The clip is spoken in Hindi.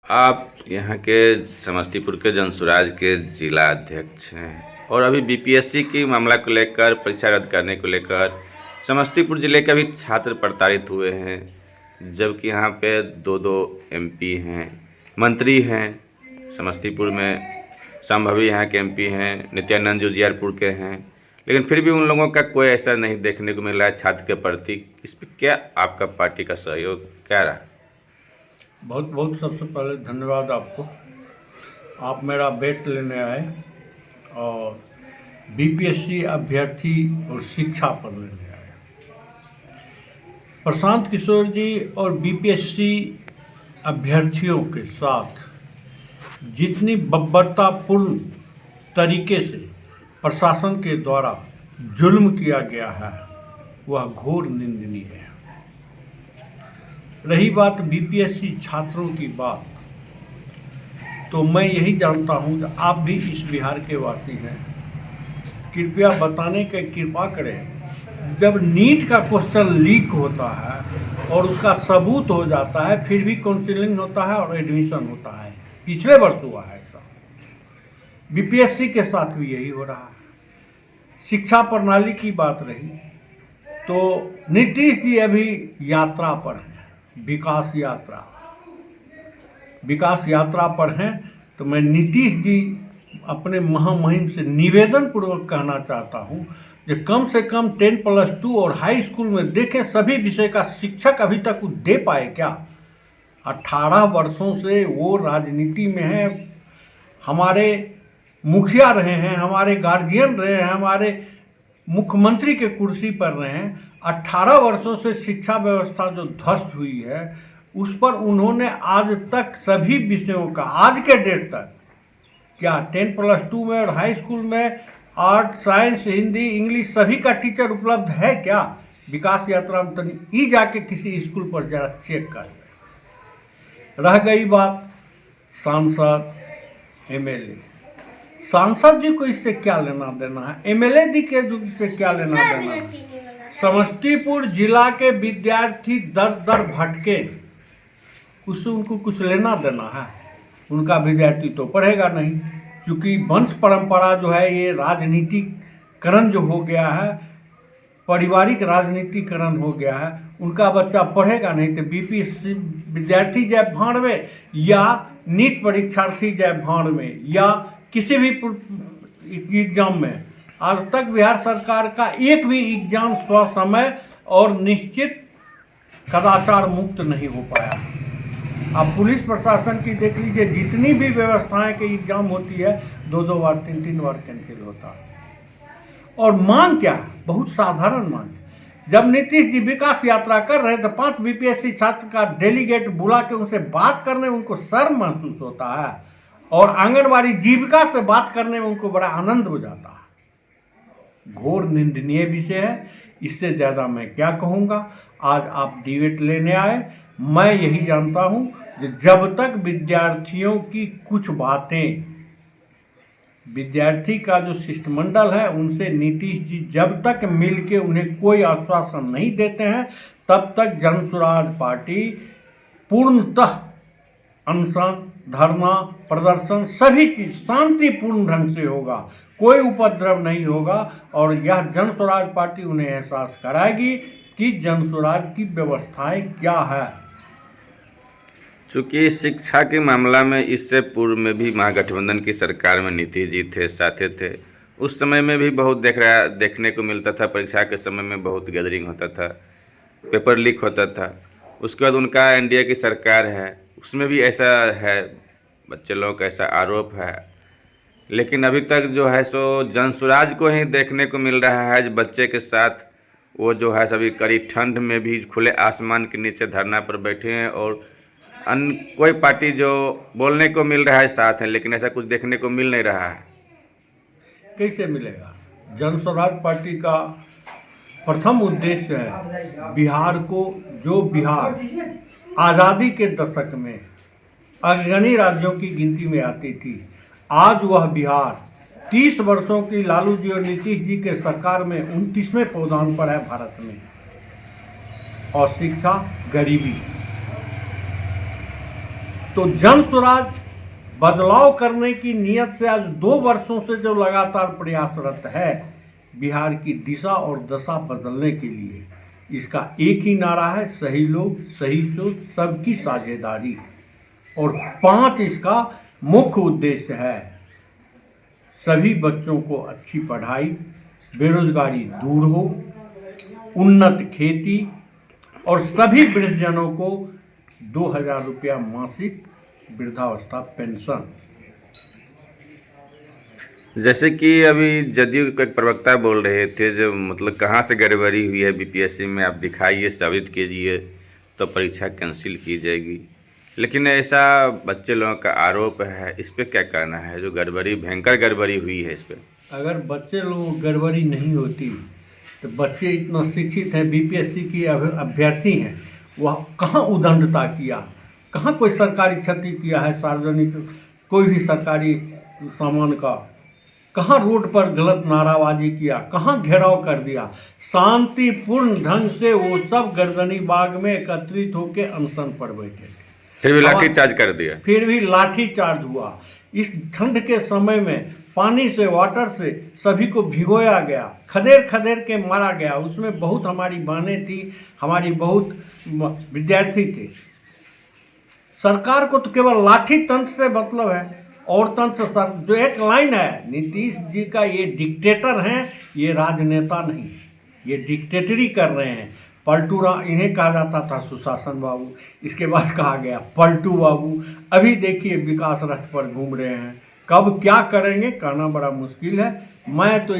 आप यहाँ के समस्तीपुर के जनसुराज के जिला अध्यक्ष हैं और अभी बीपीएससी की मामला को लेकर परीक्षा रद्द करने को लेकर समस्तीपुर जिले के भी छात्र प्रताड़ित हुए हैं, जबकि यहाँ पे दो दो एमपी हैं, मंत्री हैं। समस्तीपुर में संभवी यहाँ के एमपी हैं, नित्यानंद जो जियारपुर के हैं, लेकिन फिर भी उन लोगों का कोई ऐसा नहीं देखने को मिल रहा है छात्र के प्रति। इस पर क्या आपका पार्टी का सहयोग क्या रहा? बहुत बहुत सबसे पहले धन्यवाद आपको। आप मेरा बेट लेने आए और बीपीएससी अभ्यर्थी और शिक्षा पर लेने आए। प्रशांत किशोर जी और बीपीएससी अभ्यर्थियों के साथ जितनी बर्बरतापूर्ण तरीके से प्रशासन के द्वारा जुल्म किया गया है वह घोर निंदनीय है। रही बात बीपीएससी छात्रों की बात, तो मैं यही जानता हूं कि आप भी इस बिहार के वासी हैं, कृपया बताने की कृपा करें। जब नीट का क्वेश्चन लीक होता है और उसका सबूत हो जाता है, फिर भी काउंसिलिंग होता है और एडमिशन होता है। पिछले वर्ष हुआ है ऐसा, बीपीएससी के साथ भी यही हो रहा है। शिक्षा प्रणाली की बात रही तो नीतीश जी अभी यात्रा पर हैं, विकास यात्रा पर हैं। तो मैं नीतीश जी अपने महामहिम से निवेदन पूर्वक कहना चाहता हूं कि कम से कम 10+2 और हाई स्कूल में देखें, सभी विषय का शिक्षक अभी तक वो दे पाए क्या? 18 वर्षों से वो राजनीति में हैं, हमारे मुखिया रहे हैं, हमारे गार्जियन रहे हैं, हमारे मुख्यमंत्री के कुर्सी पर रहे हैं। 18 वर्षों से शिक्षा व्यवस्था जो ध्वस्त हुई है उस पर उन्होंने आज तक सभी विषयों का, आज के डेट तक क्या 10+2 में और हाई स्कूल में आर्ट, साइंस, हिंदी, इंग्लिश सभी का टीचर उपलब्ध है क्या? विकास यात्रा में तनी ई जाके किसी स्कूल पर जरा चेक कर ले। रह गई बात सांसद, एमएलए, सांसद जी को इससे क्या लेना देना है? एमएलए जी के जो इससे क्या लेना देना है? समस्तीपुर जिला के विद्यार्थी दर दर भटके, उससे उनको कुछ लेना देना है? उनका विद्यार्थी तो पढ़ेगा नहीं, क्योंकि वंश परंपरा जो है ये राजनीतिकरण जो हो गया है, पारिवारिक राजनीतिकरण हो गया है, उनका बच्चा पढ़ेगा नहीं। तो बीपीएससी विद्यार्थी जाए भाड़ में या नीट परीक्षार्थी जाए भाड़ में या किसी भी एग्जाम में, आज तक बिहार सरकार का एक भी एग्जाम स्वसमय और निश्चित कदाचार मुक्त नहीं हो पाया। आप पुलिस प्रशासन की देख लीजिए, जितनी भी व्यवस्थाएं के एग्जाम होती है 2-2 बार 3-3 बार कैंसिल होता है। और मांग क्या है? बहुत साधारण मांग है। जब नीतीश जी विकास यात्रा कर रहे हैं तो 5 बीपीएससी छात्र का डेलीगेट बुला के उनसे बात करने में उनको शर्म महसूस होता है और आंगनबाड़ी जीविका से बात करने में उनको बड़ा आनंद हो जाता है। घोर निंदनीय विषय है, इससे ज़्यादा मैं क्या कहूँगा। आज आप डिबेट लेने आए, मैं यही जानता हूँ कि जब तक विद्यार्थियों की कुछ बातें, विद्यार्थी का जो शिष्टमंडल है उनसे नीतीश जी जब तक मिलके उन्हें कोई आश्वासन नहीं देते हैं, तब तक जनसुराज पार्टी पूर्णतः अनशन, धरना, प्रदर्शन सभी चीज शांतिपूर्ण ढंग से होगा, कोई उपद्रव नहीं होगा। और यह जनसुराज पार्टी उन्हें एहसास कराएगी कि जनसुराज की व्यवस्थाएं क्या है। चूँकि शिक्षा के मामला में इससे पूर्व में भी महागठबंधन की सरकार में नीतीश जी थे, साथे थे, उस समय में भी बहुत देखने को मिलता था। परीक्षा के समय में बहुत गैदरिंग होता था, पेपर लीक होता था। उसके बाद उनका एनडीए की सरकार है, उसमें भी ऐसा है, बच्चे लोगों का ऐसा आरोप है। लेकिन अभी तक जो है सो जनसुराज को ही देखने को मिल रहा है, बच्चे के साथ वो जो है सभी कड़ी ठंड में भी खुले आसमान के नीचे धरना पर बैठे हैं और अन्य कोई पार्टी जो बोलने को मिल रहा है साथ है, लेकिन ऐसा कुछ देखने को मिल नहीं रहा है। कैसे मिलेगा? जनसुराज पार्टी का प्रथम उद्देश्य है बिहार को, जो बिहार आज़ादी के दशक में अग्रणी राज्यों की गिनती में आती थी, आज वह बिहार 30 वर्षों की लालू जी और नीतीश जी के सरकार में 29वें पौधान पर है भारत में। और शिक्षा, गरीबी, तो जन स्वराज बदलाव करने की नीयत से आज 2 वर्षों से जो लगातार प्रयासरत है बिहार की दिशा और दशा बदलने के लिए, इसका एक ही नारा है, सही लोग सही सोच सबकी साझेदारी। और 5 इसका मुख्य उद्देश्य है, सभी बच्चों को अच्छी पढ़ाई, बेरोजगारी दूर हो, उन्नत खेती और सभी वृद्धजनों को 2000 रुपया मासिक वृद्धावस्था पेंशन। जैसे कि अभी जदयू के एक प्रवक्ता बोल रहे थे, जो मतलब कहाँ से गड़बड़ी हुई है बीपीएससी में, आप दिखाइए, साबित कीजिए तो परीक्षा कैंसिल की जाएगी। लेकिन ऐसा बच्चे लोगों का आरोप है, इस पे क्या कहना है? जो गड़बड़ी, भयंकर गड़बड़ी हुई है इस पे। अगर बच्चे लोगों को गड़बड़ी नहीं होती तो बच्चे इतना शिक्षित हैं, बीपीएससी की अभ्यर्थी हैं, वह कहाँ उदंडता किया, कहाँ कोई सरकारी क्षति किया है, सार्वजनिक कोई भी सरकारी सामान का, कहाँ रोड पर गलत नाराबाजी किया, कहाँ घेराव कर दिया। शांतिपूर्ण ढंग से वो सब गर्दनी बाग में एकत्रित होकर अनशन पर बैठे थे, फिर भी लाठीचार्ज कर दिया। फिर भी लाठीचार्ज हुआ। इस ठंड के समय में पानी से, वाटर से सभी को भिगोया गया, खदेड़ खदेड़ के मारा गया। उसमें बहुत हमारी बहनें थी, हमारी बहुत विद्यार्थी थे। सरकार को तो केवल लाठी तंत्र से मतलब है, और तंत्र सर जो एक लाइन है, नीतीश जी का ये डिक्टेटर हैं, ये राजनेता नहीं, ये डिक्टेटरी कर रहे हैं। पलटू इन्हें कहा जाता था सुशासन बाबू, इसके बाद कहा गया पलटू बाबू। अभी देखिए विकास रथ पर घूम रहे हैं, कब क्या करेंगे कहना बड़ा मुश्किल है। मैं तो